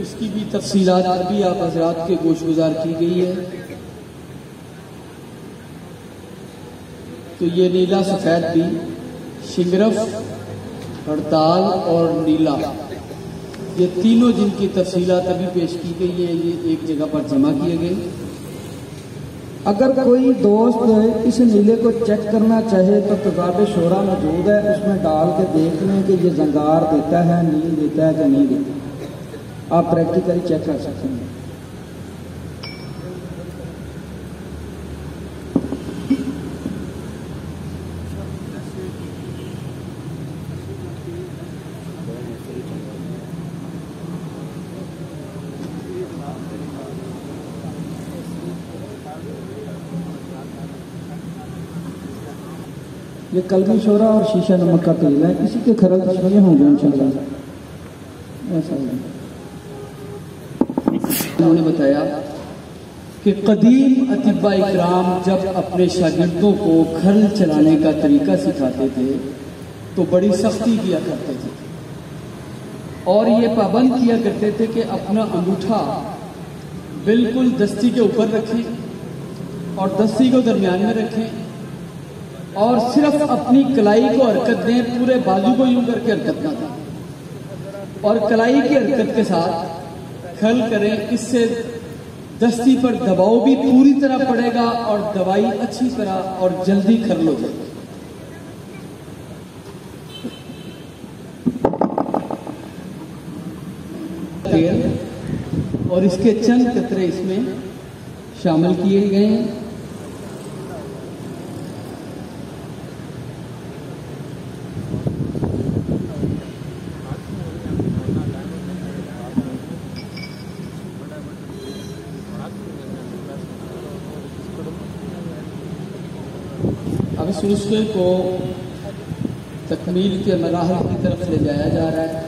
इसकी भी तफसीलात भी आप हजरात के गोशगुजार की गई है। तो ये नीला सफ़ेद भी, शिंगरफ, हड़ताल और नीला, ये तीनों जिनकी तफसीलात अभी पेश की गई है, ये एक जगह पर जमा किए गए। अगर कोई दोस्त इस नीले को चेक करना चाहे तो तजाब शोरा मौजूद है, उसमें डाल के देख लें कि ये जंगार देता है, नील देता है कि नहीं देता। आप प्रैक्टिकली चेक कर सकते हैं। ये कलमी शोरा और शीशा नमक का तेल है, इसी के खरल तस्वीरें होंगे इंशाल्लाह। ऐसा उन्होंने बताया कि कदीम अतिबा इकराम जब अपने शागिर्दों को खल चलाने का तरीका सिखाते थे तो बड़ी सख्ती किया करते थे और ये पाबंद किया करते थे कि अपना अंगूठा बिल्कुल दस्ती के ऊपर रखें और दस्ती को दरमियान में रखें और सिर्फ अपनी कलाई को हरकत दें, पूरे बाजू को यूं करके हरकत ना दें और कलाई की हरकत के साथ खल करें। इससे दस्ती पर दबाव भी पूरी तरह पड़ेगा और दवाई अच्छी तरह और जल्दी खरल हो जाएगी। तेल और इसके चंद कतरे इसमें शामिल किए गए हैं। अब इस नुस्खे को तकमील के मराहल की तरफ ले जाया जा रहा है।